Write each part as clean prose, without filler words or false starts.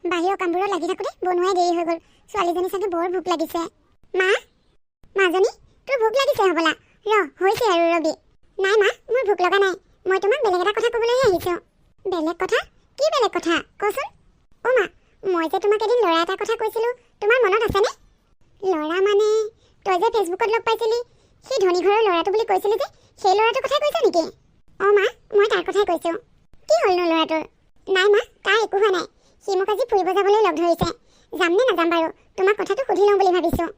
বাহিৰৰ কামবোৰত লাগি থাকোঁতে বনোৱাই দেৰি হৈ গ'ল। ছোৱালীজনী চাগে বৰ ভোক লাগিছে। মা, মাজনী, তোৰ ভোক লাগিছে হ'বলা। হৈছে আৰু ৰবি। নাই মা, মোৰ ভোক লগা নাই। মই তোমাক বেলেগ এটা কথা ক'বলৈহে আহিছোঁ। বেলেগ কথা? কি বেলেগ কথা কচোন? অ' মা, মই যে তোমাক এদিন ল'ৰা এটাৰ কথা কৈছিলোঁ, তোমাৰ মনত আছেনে? ল'ৰা মানে তই যে ফেচবুকত লগ পাইছিলি, সেই ধনী ঘৰৰ ল'ৰাটো বুলি কৈছিলি যে, সেই ল'ৰাটোৰ কথাই কৈছ নেকি? অ' মা, মই তাৰ কথাই কৈছোঁ। কি হ'লনো ল'ৰাটোৰ? নাই মা, তাৰ একো হোৱা নাই। সি মোক আজি ফুৰিব যাবলৈ লগ ধৰিছে। যাম নে নাযাম বাৰু, তোমাক কথাটো সুধি লওঁ বুলি ভাবিছোঁ।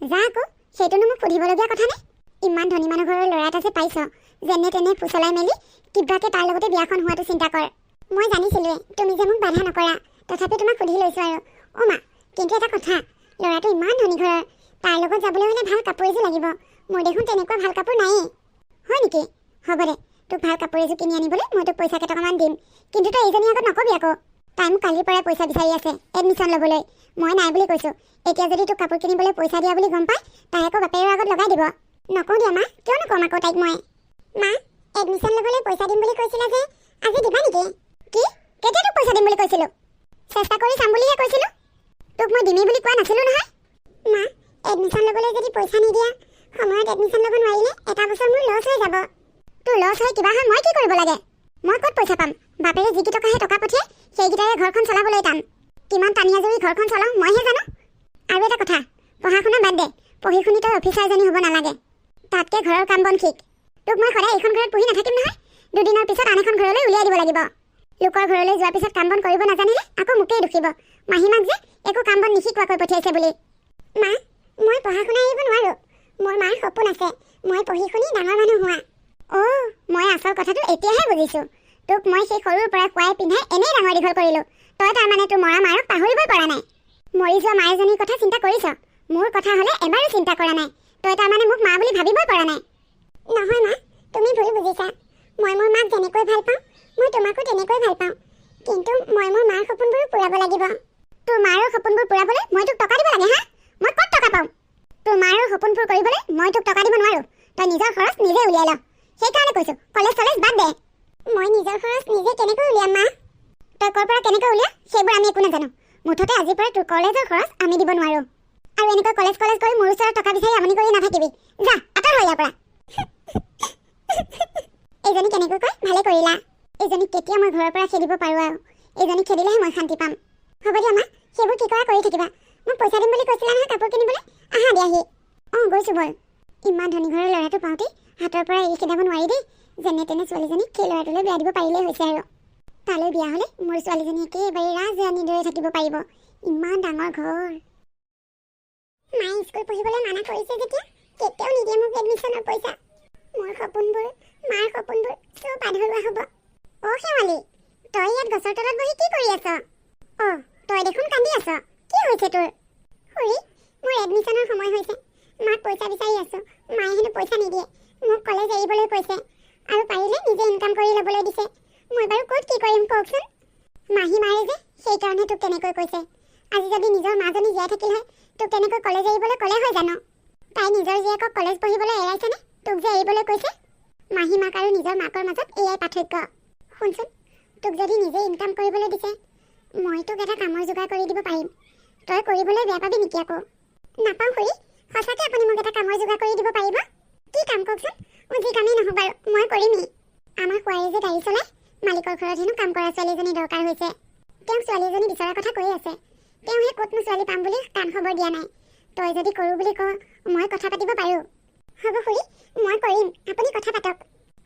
যা আকৌ, সেইটোনো মোক সুধিবলগীয়া কথা নে? ইমান ধনী মানুহ ঘৰৰ ল'ৰা এটা যে পাইছ, যেনে তেনে ফুচলাই মেলি কিবাকে তাৰ লগতে বিয়াখন হোৱাটো চিন্তা কৰ। মই জানিছিলোৱে তুমি যে মোক বাধা নকৰা, তথাপি তোমাক সুধি লৈছোঁ আৰু। অ' মা, কিন্তু এটা কথা, ল'ৰাটো ইমান ধনী ঘৰৰ, তাৰ লগত যাবলৈ হ'লে ভাল কাপোৰ এযোৰ লাগিব। মোৰ দেখোন তেনেকুৱা ভাল কাপোৰ নায়েই। হয় নেকি? হ'ব দে, তোক ভাল কাপোৰ এযোৰ কিনি আনিবলৈ মই তোক পইচা কেইটকামান দিম। কিন্তু তই এইজনী আগত নকবি আকৌ। তাই মোক কালিৰ পৰাই পইচা বিচাৰি আছে এডমিশ্যন ল'বলৈ। মই নাই বুলি কৈছোঁ। এতিয়া যদি তোক কাপোৰ কিনিবলৈ পইচা দিয়া বুলি গম পায়, তাই আকৌ বাপেৰৰ আগত লগাই দিব। নকওঁ দিয়া মা, কিয় নকম আকৌ তাইক মই। মা, এডমিশ্যন ল'বলৈ পইচা দিম বুলি কৈছিলা যে, আজি দিবা নেকি? কি? কেতিয়া তোক পইচা দিম বুলি কৈছিলোঁ? চেষ্টা কৰি চাম বুলিহে কৈছিলোঁ। তোক মই দিমেই বুলি কোৱা নাছিলোঁ নহয়। মা, এডমিশ্যন ল'বলৈ যদি পইচা নিদিয়া, সময়ত এডমিশ্যন ল'ব নোৱাৰিলে এটা বছৰ মোৰ লছ হৈ যাব। তোৰ লছ হয় কিবা হয়, মই কি কৰিব লাগে? মই ক'ত পইচা পাম? বাপেৰে যিকেইটকাহে টকা পঠিয়াই, সেইকেইটাৰে ঘৰখন চলাবলৈ টান। কিমান টানি আজৰি ঘৰখন চলাওঁ মইহে জানো। আৰু এটা কথা, পঢ়া শুনা বাদ দে। পঢ়ি শুনি তই অফিচাৰজনী হ'ব নালাগে। তাতকৈ ঘৰৰ কাম বন শিক। তোক মই সদায় এইখন ঘৰত পঢ়ি নাথাকিম নহয়। দুদিনৰ পিছত আন এখন ঘৰলৈ উলিয়াই দিব লাগিব। লোকৰ ঘৰলৈ যোৱাৰ পিছত কাম বন কৰিব নাজানিলে আকৌ মোকেই দুখিব, মাহীমাক যে একো কাম বন নিশিকোৱাকৈ পঠিয়াইছে বুলি। মা, মই পঢ়া শুনা এৰিব নোৱাৰোঁ। মোৰ মাৰ সপোন আছে মই পঢ়ি শুনি ডাঙৰ মানুহ হোৱা। অ', মই আচল কথাটো এতিয়াহে বুজিছোঁ। তোক মই সেই সৰুৰ পৰা খুৱাই পিন্ধাই এনেই ডাঙৰ দীঘল কৰিলোঁ। তই তাৰমানে তোৰ মৰা মাৰক পাহৰিবই পৰা নাই। মৰি যোৱা মা এজনীৰ কথা চিন্তা কৰিছ? মোৰ কথা হ'লে এবাৰো চিন্তা কৰা নাই। তই তাৰমানে মোক মা বুলি ভাবিবই পৰা নাই। নহয় মা, তুমি ভুল বুজিছা। মই মোৰ মাক যেনেকৈ ভাল পাওঁ, মই তোমাকো তেনেকৈ ভাল পাওঁ। কিন্তু মই মোৰ মাৰ সপোনবোৰো পূৰাব লাগিব। তোৰ মাৰৰ সপোনবোৰ পূৰাবলৈ মই তোক টকা দিব লাগে হা? মই ক'ত টকা পাওঁ? তোৰ মাৰৰ সপোনবোৰ কৰিবলৈ মই তোক টকা দিব নোৱাৰোঁ। তই নিজৰ খৰচ নিজে উলিয়াই ল। সেইকাৰণে কৈছোঁ, কলেজ চলেজ বাদ দে। মই নিজৰ খৰচ নিজে কেনেকৈ উলিয়াম মা? তই ক'ৰ পৰা কেনেকৈ উলিয়া সেইবোৰ আমি একো নাজানো। মুঠতে আজিৰ পৰা তোৰ কলেজৰ খৰচ আমি দিব নোৱাৰোঁ। আৰু এনেকৈ কলেজ কৰি মোৰ ওচৰত টকা বিচাৰি আমনি কৰি নাথাকিবি। যা, আঁতৰ হৈ ইয়াৰ পৰা। এইজনী কেনেকৈ কয়, ভালে কৰিলা। এইজনীক কেতিয়া মই ঘৰৰ পৰা খেদিব পাৰোঁ আৰু। এইজনীক খেদিলেহে মই শান্তি পাম। হ'ব দিয়া মা, সেইবোৰ কি কৰা কৰি থাকিবা। মোক পইচা দিম বুলি কৈছিলা নহয় কাপোৰ কিনিবলৈ। আহা দিয়াহি। অঁ, গৈছোঁ বল। ইমান ধনী ঘৰৰ ল'ৰাটো পাওঁতেই হাতৰ পৰা এৰি খেদাব নোৱাৰি দেই। যেনে তেনে ছোৱালীজনীক সেই ল'ৰাটোলৈ বিয়া দিব পাৰিলেই হৈছে আৰু। তালৈ বিয়া হ'লে মোৰ ছোৱালীজনী একেবাৰে ৰাজৰাণীৰ দৰে থাকিব পাৰিব। ইমান ডাঙৰ ঘৰ। মায়ে স্কুল পঢ়িবলৈ মানা কৰিছে যেতিয়া কেতিয়াও নিদিয়ে মোক এডমিশ্যনৰ পইচা। মোৰ সপোনবোৰ, মাৰ সপোনবোৰ চব আধৰুৱা হ'ব। অ' শেৱালি, তই ইয়াত গছৰ তলত বহি কি কৰি আছ? অ', তই দেখোন কান্দি আছ। কি হৈছে তোৰ? খুৰী, মোৰ এডমিশ্যনৰ সময় হৈছে। মাক পইচা বিচাৰি আছোঁ। মায়ে হেনো পইচা নিদিয়ে। মোক কলেজ এৰিবলৈ কৈছে আৰু পাৰিলে নিজে ইনকাম কৰি ল'বলৈ দিছে। মই বাৰু ক'ত কি কৰিম কওকচোন? মাহী মাৰে যে, সেইকাৰণে তোক তেনেকৈ কৈছে। আজি যদি নিজৰ মাজনী জীয়াই থাকিল হয়, তোক তেনেকৈ কলেজ এৰিবলৈ ক'লে হয় জানো? তাই নিজৰ জীয়েকক কলেজ পঢ়িবলৈ এৰাইছেনে? তোক যে এৰিবলৈ কৈছে। মাহী মাক আৰু নিজৰ মাকৰ মাজত এয়াই পাৰ্থক্য। শুনচোন, তোক যদি নিজে ইনকাম কৰিবলৈ দিছে, মই তোক এটা কামৰ যোগাৰ কৰি দিব পাৰিম। তই কৰিবলৈ বেয়া পাবি নেকি আকৌ? নাপাওঁ খুৰী, সঁচাকৈ আপুনি মোক এটা কামৰ যোগাৰ কৰি দিব পাৰিব? কি কাম কওকচোন? মোৰ যি কামেই নহওক বাৰু, মই কৰিমেই। আমাৰ খুৱাৰী যে গাড়ী চলায়, মালিকৰ ঘৰত হেনো কাম কৰা ছোৱালী এজনী দৰকাৰ হৈছে। তেওঁক ছোৱালী এজনী বিচৰাৰ কথা কৈ আছে। তেওঁহে ক'তনো ছোৱালী পাম বুলি কাণ খবৰ দিয়া নাই। তই যদি কৰোঁ বুলি কওঁ, মই কথা পাতিব পাৰোঁ। হ'ব খুৰী, মই কৰিম, আপুনি কথা পাতক।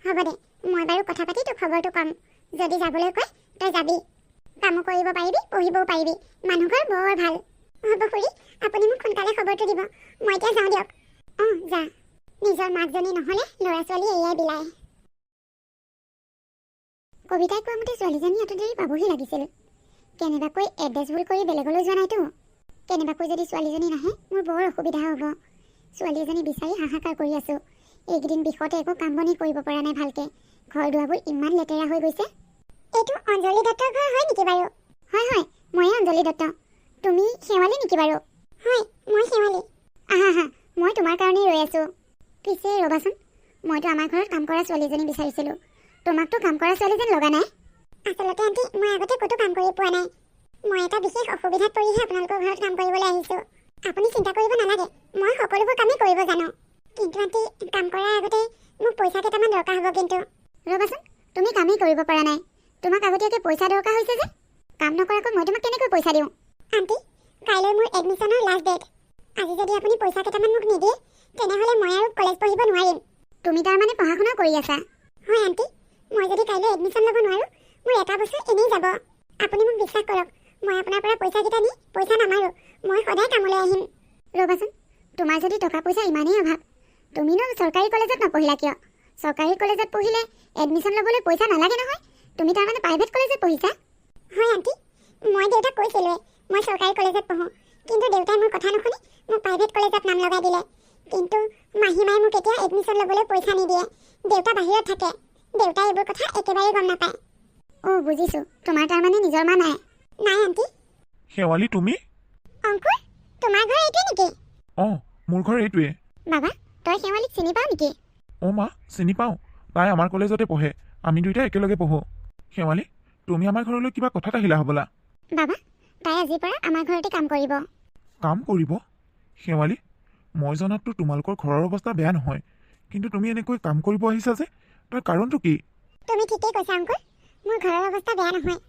হ'ব দে, মই বাৰু কথা পাতি তোক খবৰটো ক'ম। যদি যাবলৈ কয়, তই যাবি। কামো কৰিব পাৰিবি, পঢ়িবও পাৰিবি। মানুহ ঘৰ বৰ ভাল। হ'ব খুৰী, আপুনি মোক সোনকালে খবৰটো দিব। মই এতিয়া যাওঁ দিয়ক। অঁ, যা। নিজৰ মাকজনী নহ'লে ল'ৰা ছোৱালী এয়াই বিলায়। কবিতাই কোৱা মতে ছোৱালীজনী অত দেৰি পাবহি লাগিছিল। কেনেবাকৈ এড্ৰেছ ভুল কৰি বেলেগলৈ যোৱা নাইতো। কেনেবাকৈ যদি ছোৱালীজনী নাহে, মোৰ বৰ অসুবিধা হ'ব। ছোৱালী এজনী বিচাৰি হাহাকাৰ কৰি আছোঁ। এইকেইদিন বিষতে একো কাম বনেই কৰিব পৰা নাই ভালকৈ। ঘৰ দুৱাৰবোৰ ইমান লেতেৰা হৈ গৈছে। এইটো অঞ্জলি দত্তৰ ঘৰ হয় নেকি বাৰু? হয় হয়, ময়ে অঞ্জলি দত্ত। তুমি শেৱালি নেকি বাৰু? হয়, মই শেৱালি। আহা আহা, মই তোমাৰ কাৰণেই ৰৈ আছোঁ। পিছে ৰ'বাচোন, মইতো আমাৰ ঘৰত কাম কৰা ছোৱালীজনী বিচাৰিছিলোঁ। তোমাকতো কাম কৰা ছোৱালী যেন লগা নাই। আচলতে আণ্টি, মই আগতে ক'তো কাম কৰি পোৱা নাই। মই এটা বিশেষ অসুবিধাত পৰিহে আপোনালোকৰ ঘৰত কাম কৰিবলৈ আহিছোঁ। আপুনি চিন্তা কৰিব নালাগে, মই সকলোবোৰ কামেই কৰিব জানো। কিন্তু আণ্টি, কাম কৰাৰ আগতে মোক পইচা কেইটামান দৰকাৰ হ'ব। কিন্তু ৰ'বাচোন, তুমি কামেই কৰিব পৰা নাই, তোমাক আগতীয়াকৈ পইচা দৰকাৰ হৈছে যে? কাম নকৰাকৈ মই তোমাক কেনেকৈ পইচা দিওঁ? আণ্টি, কাইলৈ মোৰ এডমিশ্যনৰ লাষ্ট ডেট। আজি যদি আপুনি পইচা কেইটামান মোক নিদিয়ে, তেনেহ'লে মই আৰু কলেজ পঢ়িব নোৱাৰিম। তুমি তাৰমানে পঢ়া শুনাও কৰি আছা? হয় আণ্টি, মই যদি কাইলৈ এডমিশ্যন ল'ব নোৱাৰোঁ, মোৰ এটা বছৰ এনেই যাব। আপুনি মোক বিশ্বাস কৰক, মই আপোনাৰ পৰা পইচাকেইটা নি পইচা নামাৰোঁ, মই সদায় কামলৈ আহিম। ৰ'বাচোন, তোমাৰ যদি টকা পইচা ইমানেই অভাৱ, তুমিনো চৰকাৰী কলেজত নপঢ়িলা কিয়? চৰকাৰী কলেজত পঢ়িলে এডমিশ্যন ল'বলৈ পইচা নালাগে নহয়। তুমি তাৰমানে প্ৰাইভেট কলেজত পঢ়িছা? হয় আণ্টি, মই দেউতাক কৈছিলোঁৱে মই চৰকাৰী কলেজত পঢ়োঁ, কিন্তু দেউতাই মোৰ কথা নুশুনি মোক প্ৰাইভেট কলেজত নাম লগাই দিলে। কিন্তু মাহীমাই মোক এতিয়া এডমিশ্যন ল'বলৈ পইচা নিদিয়ে। দেউতা বাহিৰত থাকে, দেউতাই এইবোৰ কথা একেবাৰে গম নাপায়। অ' বুজিছোঁ, তোমাৰ তাৰমানে নিজৰ মা নাই? নাই আণ্টি। শেৱালি, তুমি? অংকুৰ, তোমাৰ ঘৰ এইটোৱে নেকি? অঁ, মোৰ ঘৰ এইটোৱে। বাবা, তই শেৱালিক চিনি পাৱ নেকি? অঁ মা, চিনি পাওঁ, তাই আমাৰ কলেজতে পঢ়ে, আমি দুয়োটাই একেলগে পঢ়োঁ। শেৱালি, তুমি আমাৰ ঘৰলৈ কিবা কথাত আহিলা হ'বলা? বাবা, তাই আজিৰ পৰা আমাৰ ঘৰতে কাম কৰিব। কাম কৰিব? শেৱালি, মই জনাততো তোমালোকৰ ঘৰৰ অৱস্থা বেয়া নহয়, কিন্তু তুমি এনেকৈ কাম কৰিব আহিছা যে, তাৰ কাৰণটো কি? তুমি ঠিকেই কৈছা অংকুৰ, মোৰ ঘৰৰ অৱস্থা বেয়া নহয়,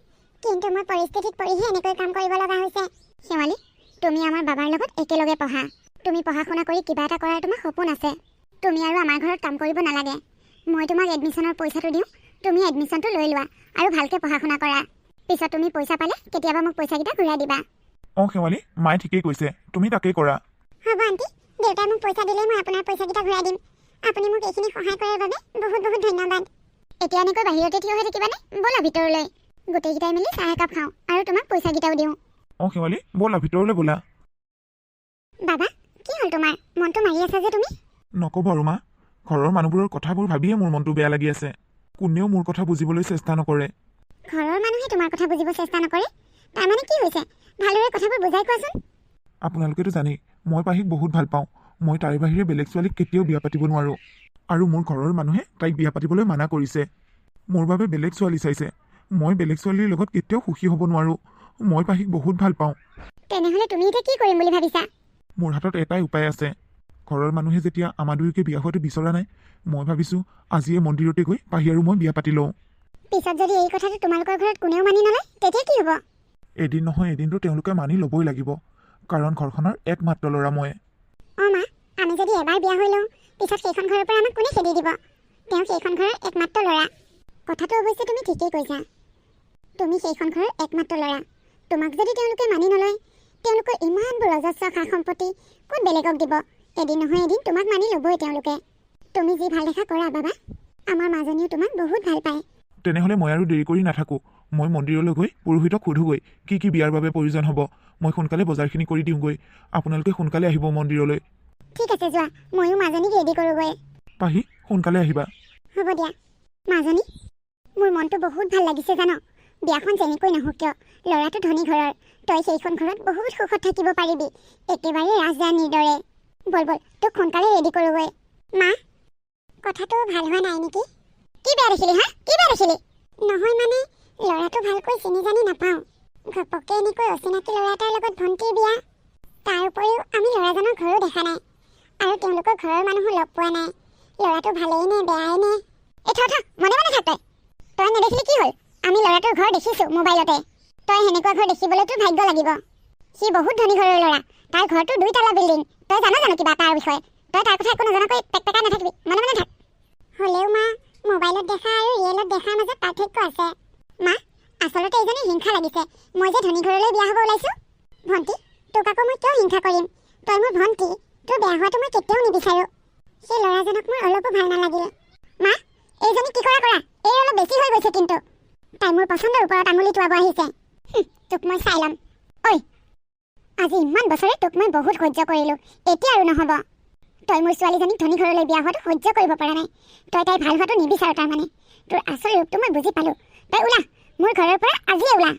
কিন্তু মই পৰিস্থিতিত পৰিহে এনেকৈ কাম কৰিব লগা হৈছে। শেৱালি, তুমি আমাৰ বাবাৰ লগত একেলগে পঢ়া। তুমি পঢ়া শুনা কৰি কিবা এটা কৰাৰ তোমাৰ সপোন আছে। তুমি আৰু আমাৰ ঘৰত কাম কৰিব নালাগে। মই তোমাক এডমিশ্যনৰ পইচাটো দিওঁ, তুমি এডমিশ্যনটো লৈ লোৱা আৰু ভালকৈ পঢ়া শুনা কৰা। পিছত তুমি পইচা পালে কেতিয়াবা মোক পইচাকেইটা ঘূৰাই দিবা। অঁ শেৱালি, মায়ে ঠিকেই কৈছে, তুমি তাকেই কৰা। হ'ব আণ্টি, দেউতাই মোক পইচা দিলেই মই আপোনাৰ পইচাকেইটা ঘূৰাই দিম। আপুনি মোক এইখিনি সহায় কৰাৰ বাবে বহুত বহুত ধন্যবাদ। এতিয়া এনেকৈ বাহিৰতে থিয় হৈ থাকিবানে? ব'লা ভিতৰলৈ, গোটেইকেইটাই মিলি চাহ একাপ খাওঁ আৰু তোমাক পইচাকেইটাও দিওঁ। অঁ শেৱালি, ব'লা ভিতৰলৈ ব'লা। বাবা, কি হ'ল তোমাৰ? মনটো মাৰি আছা যে তুমি? নক'ব আৰু মা, ঘৰৰ মানুহবোৰৰ কথাবোৰ ভাবিয়ে মোৰ মনটো বেয়া লাগি আছে। কোনেও মোৰ কথা বুজিবলৈ চেষ্টা নকৰে। ঘৰৰ মানুহে তোমাৰ কথা বুজিব চেষ্টা নকৰে? তাৰমানে কি হৈছে? ভালদৰে কথাবোৰ বুজাই কোৱাচোন। আপোনালোকেতো জানেই, মই পাহিক বহুত ভাল পাওঁ। মই তাইৰ বাহিৰে বেলেগ ছোৱালীক কেতিয়াও বিয়া পাতিব নোৱাৰোঁ, আৰু মোৰ ঘৰৰ মানুহে তাইক বিয়া পাতিবলৈ মানা কৰিছে। মোৰ বাবে বেলেগ ছোৱালী চাইছে। মই বেলেগ ছোৱালীৰ লগত কেতিয়াও সুখী হ'ব নোৱাৰোঁ। মই পাহিক বহুত ভাল পাওঁ। তেনেহ'লে তুমি এতিয়া কি কৰিম বুলি ভাবিছা? মোৰ হাতত এটাই উপায় আছে। ঘৰৰ মানুহে যেতিয়া আমাৰ দুয়োকে বিয়া হোৱাটো বিচৰা নাই, মই ভাবিছোঁ আজিয়ে মন্দিৰতে গৈ পাহি আৰু মই বিয়া পাতি লওঁ। পিছত যদি এই কথাটো তোমালোকৰ ঘৰত কোনেও মানি নলয়, তেতিয়া কি হ'ব? এদিন নহয় এদিনতো তেওঁলোকে মানি ল'বই লাগিব, কাৰণ ঘৰখনৰ একমাত্ৰ ল'ৰা মই। অঁ মা, আমি যদি এবাৰ বিয়া হৈ লওঁ, পিছত সেইখন ঘৰৰ পৰা আমাক কোনে খেদি দিব? তেওঁ সেইখন ঘৰৰ একমাত্ৰ ল'ৰা। কথাটো অৱশ্যে তুমি ঠিকেই কৈছা, তুমি সেইখন ঘৰৰ একমাত্ৰ ল'ৰা। তোমাক যদি তেওঁলোকে মানি নলয়, তেওঁলোকৰ ইমানবোৰ অজস্ৰ সা সম্পত্তি ক'ত বেলেগক দিব? এদিন নহয় এদিন তোমাক মানি ল'বই তেওঁলোকে। তুমি যি ভাল দেখা কৰা বাবা, আমাৰ মাজনীও তোমাক বহুত ভাল পায়। তেনেহ'লে মই আৰু দেৰি কৰি নাথাকোঁ, মই মন্দিৰলৈ গৈ পুৰোহিতক সোধোগৈ কি কি বিয়াৰ বাবে প্ৰয়োজন হ'ব। মই সোনকালে বজাৰখিনি কৰি দিওঁগৈ, আপোনালোকে সোনকালে আহিব মন্দিৰলৈ। ঠিক আছে, যোৱা, ময়ো মাজনীক ৰেডি কৰোঁগৈ। পাহি, সোনকালে আহিবা। হ'ব দিয়া। মাজনী, মোৰ মনটো বহুত ভাল লাগিছে জান। বিয়াখন যেনেকৈ নহওক কিয়, ল'ৰাটো ধনী ঘৰৰ, তই সেইখন ঘৰত বহুত সুখত থাকিব পাৰিবি, একেবাৰে ৰাজৰাণীৰ দৰে। বল বল, তোক সোনকালে ৰেডি কৰোঁগৈ। মা, কথাটো ভাল হোৱা নাই নেকি? কি বেয়া দেখিলি হা? কি বেয়া দেখিলি? নহয় মানে, ল'ৰাটো ভালকৈ চিনি জানি নাপাওঁ। ঘপককৈ এনেকৈ অচিনাকি ল'ৰা এটাৰ লগত ভণ্টিৰ বিয়া। তাৰ উপৰিও আমি ল'ৰাজনৰ ঘৰো দেখা নাই, আৰু তেওঁলোকৰ ঘৰৰ মানুহো লগ পোৱা নাই। ল'ৰাটো ভালেই নে বেয়াই নে? এই থ মনে মনে থাক তই। তই নেদেখিলি কি হ'ল? আমি ল'ৰাটোৰ ঘৰ দেখিছোঁ মোবাইলতে। তই সেনেকুৱা ঘৰ দেখিবলৈ তোৰ ভাগ্য লাগিব। সি বহুত ধনী ঘৰৰ ল'ৰা, তাৰ ঘৰটো 2 তলা বিল্ডিং। তই জানো কিবা তাৰ বিষয়ে? তই তাৰ কথা একো নজনাকৈ পেকপেকাই নাথাকিবি, মনে মনে থাক। হ'লেও মা, মোবাইলত দেখা আৰু ৰিয়েলত দেখাৰ মাজত পাৰ্থক্য আছে। মা, আচলতে এইজনী হিংসা লাগিছে, মই যে ধনী ঘৰলৈ বিয়া হ'ব ওলাইছোঁ। ভণ্টি, তোক আকৌ মই কিয় হিংসা কৰিম? তই মোৰ ভণ্টি, তোৰ বেয়া হোৱাটো মই কেতিয়াও নিবিচাৰোঁ। সেই ল'ৰাজনক মোৰ অলপো ভাল নালাগিল। মা, এইজনী কি কৰা, এই অলপ বেছি হৈ গৈছে কিন্তু। তাই মোৰ পচন্দৰ ওপৰত আঙুলি টোৱাব আহিছে। তোক মই চাই ল'ম। ঐ, আজি ইমান বছৰে তোক মই বহুত সহ্য কৰিলোঁ, এতিয়া আৰু নহ'ব। তই মোৰ ছোৱালীজনীক ধনী ঘৰলৈ বিয়া হোৱাটো সহ্য কৰিব পৰা নাই। তই তাইৰ ভাল হোৱাটো নিবিচাৰ তাৰমানে। তোৰ আচল ৰূপটো মই বুজি পালোঁ। তই ওলা, মোৰ ঘৰৰ পৰা আজিয়ে ওলা।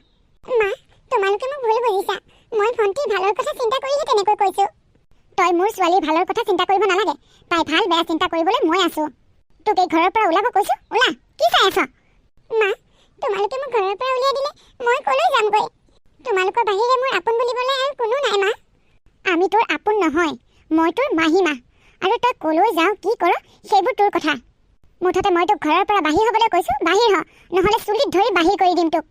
মা, তোমালোকে মোক ভুল বুজিছা। মই ভণ্টিৰ ভালৰ কথা চিন্তা কৰিহে তেনেকৈ কৈছোঁ। তই মোৰ ছোৱালীৰ ভালৰ কথা চিন্তা কৰিব নালাগে। তাই ভাল বেয়া চিন্তা কৰিবলৈ মই আছোঁ। তোক এই ঘৰৰ পৰা ওলাব কৈছোঁ, ওলা। কি চাই আছ? মা, তোমালোকে মোক ঘৰৰ পৰা উলিয়াই দিলে মই ক'লৈ যামগৈ? তোমালোকৰ বাহিৰে মোৰ আপোন বুলিবলৈ আৰু কোনো নাই মা আমি তোৰ আপোন নহয় মই তোৰ মাহীমা আৰু তই কলৈ যাও কি কৰ সেইবোৰ তোৰ কথা মুঠতে মই তোক ঘৰৰ পৰা বাহিৰ হ'বলৈ কৈছো বাহিৰ হ নহলে চুলিত ধৰি বাহিৰ কৰি দিম তোক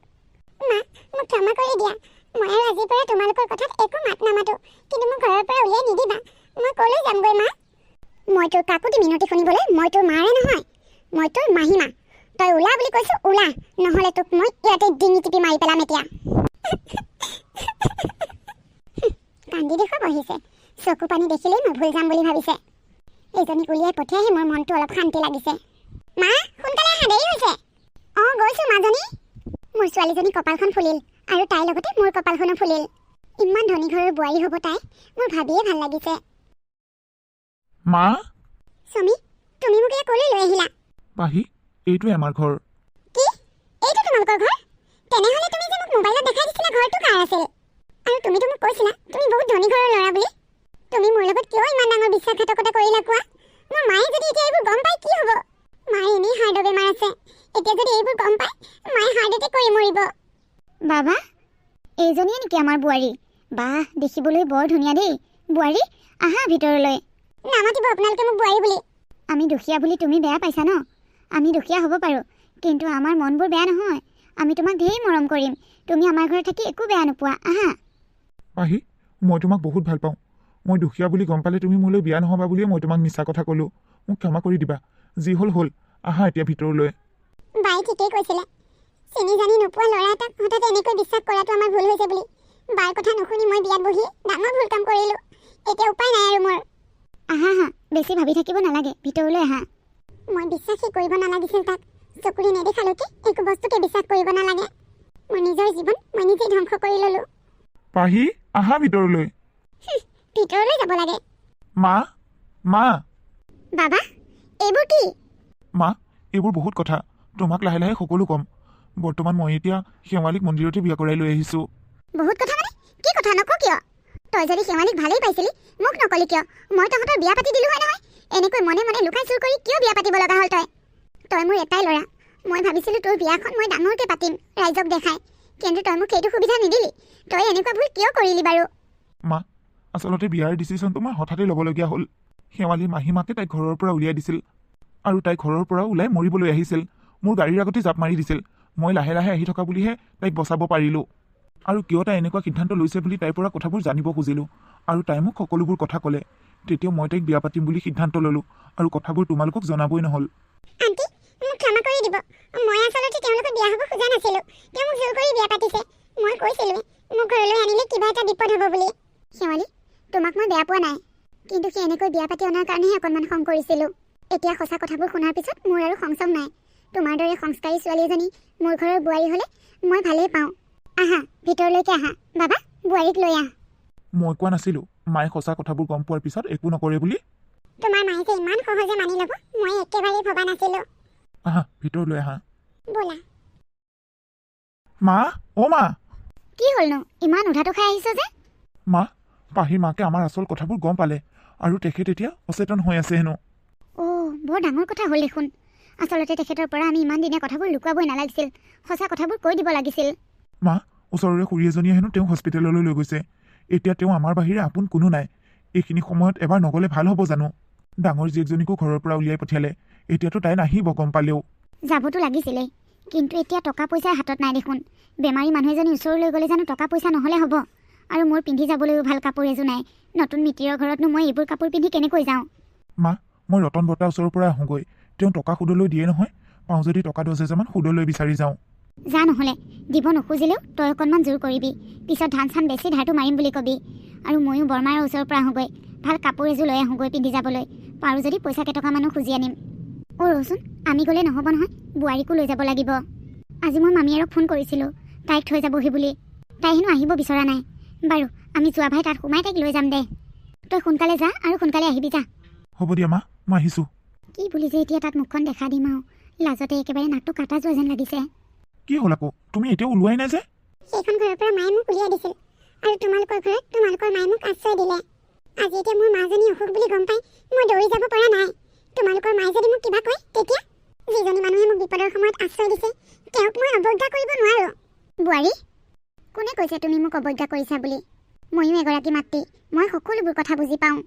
মা মোক ক্ষমা কৰি দিয়া মই আৰু আজিৰ পৰা তোমালোকৰ কথাত একো মাত নামাতো কিন্তু মোক ঘৰৰ পৰা উলিয়াই নিদিবা মই কলৈ যামগৈ মা মই তোৰ কাকুতি মিনতি শুনিবলৈ মই তোৰ মাৰে নহয় মই তোৰ মাহীমা তই ওলা বুলি কৈছো ওলা নহলে তোক মই ইয়াতে ডিঙি টিপি মাৰি পেলাম এতিয়া কান্দি দেখুৱাব আহিছে চকু পানী দেখিলেই মই ভুল যাম বুলি ভাবিছে এইজনীক উলিয়াই পঠিয়াইহে মোৰ মনটো অলপ শান্তি লাগিছে মা সোনকালে আহা দেৰি হৈছে গৈছো মাজনী মোৰ ছোৱালীজনী কপালখন ফুলিল আৰু তাইৰ লগতে মোৰ কপালখনো ফুলিল ইমান ধনী ঘৰৰ বোৱাৰী হ'ব তাই মোৰ ভাবিয়ে ভাল লাগিছে মা স্বামী তুমি মোক ইয়াত কলৈ লৈ আহিলা পাহি এইটোৱে আমাৰ ঘৰ কি এইটো তোমালোকৰ ঘৰ তেনেহ'লে তুমি যে মোক মোবাইলত দেখাই দিছিলা ঘৰটো কাৰ আছিল আৰু তুমিতো মোক কৈছিলা তুমি বহুত ধনী ঘৰৰ ল'ৰা বুলি তুমি মোৰ লগত কিয় ইমান ডাঙৰ বিশ্বাসঘাতকতা কৰিলা কোৱা মোৰ মায়ে যদি এতিয়া এইবোৰ গম পায় কি হ'ব মায়ে এনেই হাৰ্টৰ বেমাৰ আছে এতিয়া যদি এইবোৰ গম পায় মায়ে হাৰ্ট এটেক কৰি মৰিব বাবা এইজনীয়ে নেকি আমাৰ বোৱাৰী বাহ দেখিবলৈ বৰ ধুনীয়া দেই বোৱাৰী আহা ভিতৰলৈ নামাতিব আপোনালোকে মোক বোৱাৰী বুলি আমি দুখীয়া বুলি তুমি বেয়া পাইছা ন আমি দুখীয়া হ'ব পাৰোঁ কিন্তু আমাৰ মনবোৰ বেয়া নহয় আমি তোমাক ধেৰ মৰম কৰিম তুমি আমাৰ ঘৰত থাকি একো বেয়া নোপোৱা আহা পাহি মই তোমাক বহুত ভাল পাওঁ মই দুখীয়া বুলি গম পালে তুমি মোলৈ বিয়া নহবা বুলিয়ে মই তোমাক মিছা কথা ক'লোঁ মোক ক্ষমা কৰি দিবা যি হ'ল হ'ল আহা এতিয়া ভিতৰলৈ বাই ঠিকেই কৈছিলে চিনি জানি নোপোৱা ল'ৰা এটাক হঠাৎ এনেকৈ বিশ্বাস কৰাটো আমাৰ ভুল হৈছে বুলি বাৰ কথা নুশুনি মই বিয়াত বহি ডাঙৰ ভুল কাম কৰিলোঁ এতিয়া উপায় নাই আৰু মোৰ আহা হা বেছি ভাবি থাকিব নালাগে ভিতৰলৈ আহা মই বিশ্বাসেই কৰিব নালাগিছিল তাক চকুৰে নেদেখালৈকে একো বস্তুকে বিশ্বাস কৰিব নালাগে মোৰ নিজৰ জীৱন মই নিজেই ধ্বংস কৰি ল'লোঁ পাহি আহা ভিতৰলৈ ভিতৰলৈ যাব লাগে মা মা বাবা এইবোৰ কি মা এইবোৰ বহুত কথা তোমাক লাহে লাহে সকলো ক'ম বৰ্তমান মই এতিয়া শেৱালীক মন্দিৰতে বিয়া কৰাই লৈ আহিছোঁ বহুত কথা মানে কি কথা নকওঁ কিয় তই যদি শেৱালীক ভালেই পাইছিলি মোক নকলি কিয় মই তহঁতৰ বিয়া পাতি দিলোঁ হয় নহয় এনেকৈ মনে মনে লুকাই চুৰ কৰি কিয় বিয়া পাতিব লগা হ'ল তই মোৰ এটাই ল'ৰা মই ভাবিছিলোঁ তোৰ বিয়াখন মই ডাঙৰকৈ পাতিম ৰাইজক দেখাই কিন্তু তই মোক সেইটো সুবিধা নিদিলি তই এনেকুৱা ভুল কিয় কৰিলি বাৰু মা আচলতে বিয়াৰ ডিচিশ্যনটো মই হঠাতেই ল'বলগীয়া হ'ল শেৱালী মাহীমাকে তাইক ঘৰৰ পৰা উলিয়াই দিছিল আৰু তাই ঘৰৰ পৰা ওলাই মৰিবলৈ আহিছিল মোৰ গাড়ীৰ আগতে জাপ মাৰি দিছিল মই লাহে লাহে আহি থকা বুলিহে তাইক বচাব পাৰিলোঁ আৰু কিয় তাই এনেকুৱা সিদ্ধান্ত লৈছে বুলি তাইৰ পৰা কথাবোৰ জানিব খুজিলোঁ আৰু তাই মোক সকলোবোৰ কথা ক'লে তেতিয়া মই তাইক বিয়া পাতিম বুলি সিদ্ধান্ত ল'লোঁ আৰু কথাবোৰ তোমালোকক জনাবই নহ'ল আণ্টি মোক ক্ষমা কৰি দিব মই আচলতে তেওঁলোকক বিয়া হ'ব খোজা নাছিলোঁ তেওঁ মোক জোৰ কৰি বিয়া পাতিছে মই কৈছিলোঁ মোক ঘৰলৈ আনিলে কিবা এটা বিপদ হ'ব বুলি শেৱালী তোমাক মই বেয়া পোৱা নাই কিন্তু সি এনেকৈ বিয়া পাতি অনাৰ কাৰণেহে অকণমান খং কৰিছিলোঁ এতিয়া সঁচা কথাবোৰ শুনাৰ পিছত মোৰ আৰু সংযম নাই তোমাৰ দৰে সংস্কাৰী ছোৱালী এজনী মোৰ ঘৰৰ বোৱাৰী হ'লে মই ভালেই পাওঁ আহা ভিতৰলৈকে আহা বাবা বোৱাৰীক লৈ আহ মই কোৱা নাছিলোঁ মায়ে সঁচা কথাবোৰ গম পোৱাৰ পিছত একো নকৰে বুলি তোমাৰ মায়ে যে ইমান সহজে মানি ল'ব মই একেবাৰে ভবা নাছিলোঁ আহা ভিতৰলৈ আহা ব'লা মা অ' মা কি হ'লনো ইমান উধাটো খাই আহিছ যে মা পাহিৰ মাকে আমাৰ আচল কথাবোৰ গম পালে আৰু তেখেত এতিয়া অচেতন হৈ আছে হেনো বৰ ডাঙৰ কথা হ'ল দেখোন আচলতে তেখেতৰ পৰা আমি ইমান দিনে কথাবোৰ লুকুৱাবই নালাগিছিল সঁচা কথাবোৰ কৈ দিব লাগিছিল মা ওচৰৰে খুৰী এজনীয়ে হেনো তেওঁক হস্পিটেললৈ লৈ গৈছে এতিয়া তেওঁ আমাৰ বাহিৰে আপোন কোনো নাই এইখিনি সময়ত এবাৰ নগ'লে ভাল হ'ব জানো ডাঙৰ জীয়েকজনীকো ঘৰৰ পৰা উলিয়াই পঠিয়ালে এতিয়াতো তাই নাহিব গম পালেও যাবতো লাগিছিলেই কিন্তু এতিয়া টকা পইচাৰ হাতত নাই দেখোন বেমাৰী মানুহ এজনী ওচৰলৈ গ'লে জানো টকা পইচা নহ'লে হ'ব আৰু মোৰ পিন্ধি যাবলৈও ভাল কাপোৰ এযোৰ নাই নতুন মিতিৰৰ ঘৰতনো মই এইবোৰ কাপোৰ পিন্ধি কেনেকৈ যাওঁ মা মই ৰতন বৰ্তাৰ ওচৰৰ পৰা আহোঁগৈ তেওঁ টকা সুদলৈ দিয়ে নহয় পাওঁ যদি টকা 10,000মান সুদলৈ বিচাৰি যাওঁ যা নহ'লে দিব নোখোজিলেও তই অকণমান জোৰ কৰিবি পিছত ধান চান বেছি ধাৰটো মাৰিম বুলি কবি আৰু ময়ো বৰমাৰ ওচৰৰ পৰা আহোঁগৈ ভাল কাপোৰ এযোৰ লৈ আহোঁগৈ পিন্ধি যাবলৈ পাৰোঁ যদি পইচা কেইটকামানো খুজি আনিম ৰচোন আমি গ'লে নহ'ব নহয় বোৱাৰীকো লৈ যাব লাগিব আজি মই মামীয়াৰক ফোন কৰিছিলোঁ তাইক থৈ যাবহি বুলি তাই হেনো আহিব বিচৰা নাই বাৰু আমি যোৱা ভাই তাত সোমাই তাইক লৈ যাম দে তই সোনকালে যা আৰু সোনকালে আহিবি যা হ'ব দিয়া মা মই আহিছোঁ কি বুলি যে এতিয়া তাত মুখখন দেখা দিম আৰু লাজতে একেবাৰে নাকটো কাটা যোৱা যেন লাগিছে কি হ'ল আকৌ তুমি এতিয়াও ওলোৱাই নাই যে সেইখন ঘৰৰ পৰা মায়ে মোক উলিয়াই দিছিল আৰু তোমালোকৰ ঘৰত তোমালোকৰ মায়ে মোক আশ্ৰয় দিলে আজি এতিয়া মোৰ মাজনী অসুখ বুলি গম পাই মই দৌৰি যাব পৰা নাই তোমালোকৰ মায়ে যদি মোক কিবা কয় তেতিয়া যিজনী মানুহে মোক বিপদৰ সময়ত আশ্ৰয় দিছে তেওঁক মই অৱজ্ঞা কৰিব নোৱাৰোঁ বোৱাৰী কোনে কৈছে তুমি মোক অবজ্ঞা কৰিছা বুলি। ময়ো এগৰাকী মাতৃ, মই সকলোবোৰ কথা বুজি পাওঁ।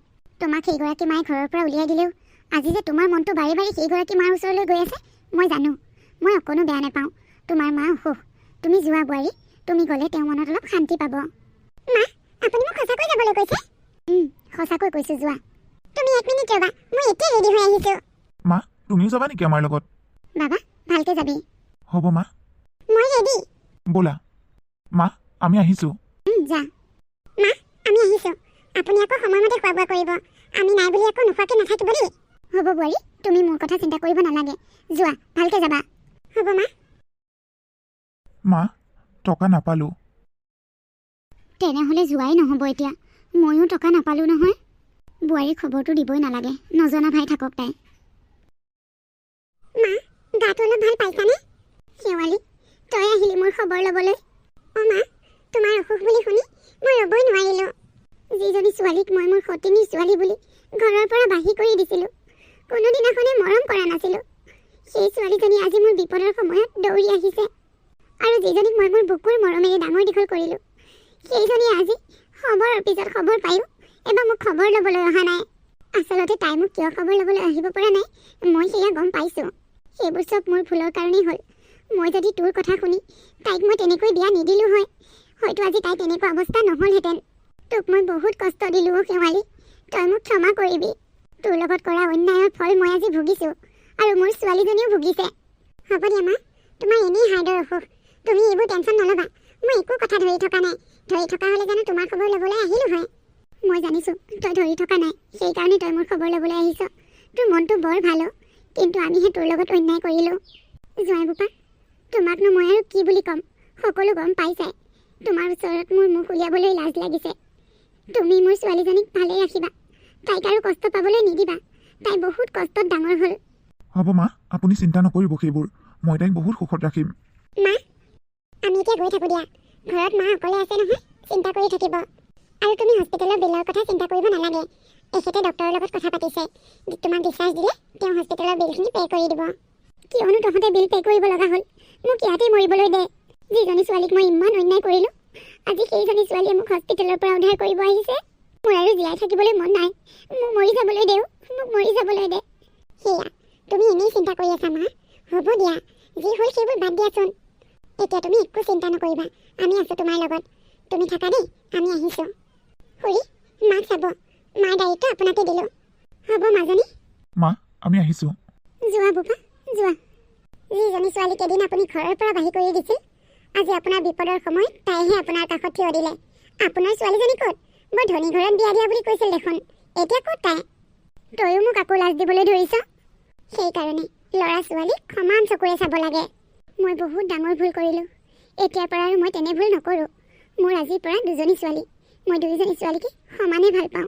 তোমাক সেইগৰাকী মায়ে ঘৰৰ পৰা উলিয়াই দিলেও আজি যে তোমাৰ মনটো বাৰে বাৰে সেইগৰাকী মাৰ ওচৰলৈ গৈ আছে মই জানো। মই অকণো বেয়া নাপাওঁ। তোমাৰ মা অসুখ, তুমি যোৱা বোৱাৰী, তুমি গ'লে তেওঁ মনত অলপ শান্তি পাব। মা, আপুনি মোক সঁচাকৈ যাবলৈ কৈছে? সঁচাকৈ কৈছোঁ, যোৱা। তুমি 1 মিনিট ৰ'বা, মই এতিয়া ৰেডি হৈ আহিছোঁ। মা, তুমিও যাবা নেকি আমাৰ লগত? বাবা, ভালকৈ যাবি। হ'ব মা, মই ৰেডি। ব'লা। মা, আমি আহিছোঁ। যা। মা, আমি আহিছোঁ। আপুনি আকৌ সময়মতে খোৱা বোৱা কৰিব। আমি নাই বুলি আকৌ নোখোৱাকৈ নাথাকিব দেই। হ'ব বোৱাৰী, তুমি মোৰ কথা চিন্তা কৰিব নালাগে। যোৱা, ভালকৈ যাবা। হ'ব মা। মা, টকা নাপালোঁ। তেনেহ'লে যোৱাই নহ'ব এতিয়া। ময়ো টকা নাপালোঁ নহয়। বোৱাৰীৰ খবৰটো দিবই নালাগে, নজনা ভাই থাকক তাই। মা, গাটো অলপ ভাল পাইছানে? শেৱালি, তই আহিলি মোৰ খবৰ ল'বলৈ। অঁ মা, তোমাৰ অসুখ বুলি শুনি মই ৰ'বই নোৱাৰিলোঁ। যিজনী ছোৱালীক মই মোৰ সতিনীৰ ছোৱালী বুলি ঘৰৰ পৰা বাহিৰ কৰি দিছিলোঁ, কোনোদিনাখনে মৰম কৰা নাছিলোঁ, সেই ছোৱালীজনী আজি মোৰ বিপদৰ সময়ত দৌৰি আহিছে। আৰু যিজনীক মই মোৰ বুকুৰ মৰমেৰে ডাঙৰ দীঘল কৰিলোঁ, সেইজনীয়ে আজি খবৰৰ পিছত খবৰ পায়ো এবাৰ মোক খবৰ ল'বলৈ অহা নাই। আচলতে তাই মোক কিয় খবৰ ল'বলৈ আহিব পৰা নাই মই সেয়া গম পাইছোঁ। সেইবোৰ চব মোৰ ভুলৰ কাৰণেই হ'ল। মই যদি তোৰ কথা শুনি তাইক মই তেনেকৈ বিয়া নিদিলোঁ হয়, হয়তো আজি তাই তেনেকুৱা অৱস্থা নহ'লহেঁতেন। তোক মই বহুত কষ্ট দিলোঁ অ' শেৱালি, তই মোক ক্ষমা কৰিবি। তোৰ লগত কৰা অন্যায়ৰ ফল মই আজি ভুগিছোঁ, আৰু মোৰ ছোৱালীজনীও ভুগিছে। হ'ব দিয়া মা, তোমাৰ এনেই হাৰ্টৰ অসুখ, তুমি এইবোৰ টেনশ্যন নল'বা। মই একো কথা ধৰি থকা নাই। ধৰি থকা হ'লে জানো তোমাৰ খবৰ ল'বলৈ আহিলোঁ হয়? মই জানিছোঁ তই ধৰি থকা নাই, সেইকাৰণে তই মোৰ খবৰ ল'বলৈ আহিছ। তোৰ মনটো বৰ ভাল, কিন্তু আমিহে তোৰ লগত অন্যায় কৰিলোঁ। জোঁৱাই বোপা, তোমাকনো মই আৰু কি বুলি ক'ম, সকলো গম পাইছাই। তোমাৰ ওচৰত মোৰ মুখ উলিয়াবলৈ লাজ লাগিছে। তুমি মোৰ ছোৱালীজনীক ভালেই ৰাখিবা, তাইক আৰু কষ্ট পাবলৈ নিদিবা। তাই বহুত কষ্টত ডাঙৰ হ'ল। হ'ব মা, আপুনি চিন্তা নকৰিব সেইবোৰ, মই তাইক বহুত সুখত ৰাখিম। মা, আমি এতিয়া গৈ থাকোঁ দিয়া। ঘৰত মা অকলে আছে নহয়, চিন্তা কৰি থাকিব। আৰু তুমি হস্পিটেলৰ বিলৰ কথা চিন্তা কৰিব নালাগে। এখেতে ডক্টৰৰ লগত কথা পাতিছে, তোমাক ডিছচাৰ্জ দিলে তেওঁ হস্পিটেলৰ বিলখিনি পে' কৰি দিব। কিয়নো তহঁতে বিল পে' কৰিব লগা হ'ল? মোক ইয়াতেই মৰিবলৈ দে। যিজনী ছোৱালীক মই ইমান অন্যায় কৰিলোঁ, আজি সেইজনী ছোৱালীয়ে মোক হস্পিটেলৰ পৰা উদ্ধাৰ কৰিব আহিছে। মোৰ আৰু জীয়াই থাকিবলৈ মন নাই, মোক মৰি যাবলৈ দেও, মোক মৰি যাবলৈ দে। সেয়া, তুমি এনেই চিন্তা কৰি আছা মা। হ'ব দিয়া, যি হ'ল সেইবোৰ বাদ দিয়াচোন। এতিয়া তুমি একো চিন্তা নকৰিবা, আমি আছোঁ তোমাৰ লগত। তুমি থাকা দেই, আমি আহিছোঁ। খুৰী, মাক চাব, মাৰ দায়িত্ব আপোনাকে দিলোঁ। হ'ব মাজনী। মা, আমি আহিছোঁ। যোৱা বোপা, যোৱা। যিজনী ছোৱালীক এদিন আপুনি ঘৰৰ পৰা বাহিৰ কৰি দিছিল, আজি আপোনাৰ বিপদৰ সময়ত তাইহে আপোনাৰ কাষত থিয় দিলে। আপোনাৰ ছোৱালীজনী ক'ত? বৰ ধনী ঘৰত বিয়া দিয়া বুলি কৈছিল দেখোন, এতিয়া ক'ত তাই? তয়ো মোক আকৌ লাজ দিবলৈ ধৰিছ। সেইকাৰণে ল'ৰা ছোৱালীক সমান চকুৰে চাব লাগে। মই বহুত ডাঙৰ ভুল কৰিলোঁ। এতিয়াৰ পৰা আৰু মই তেনে ভুল নকৰোঁ। মোৰ আজিৰ পৰা 2জনী ছোৱালী, মই 2জনী ছোৱালীকে সমানে ভাল পাওঁ।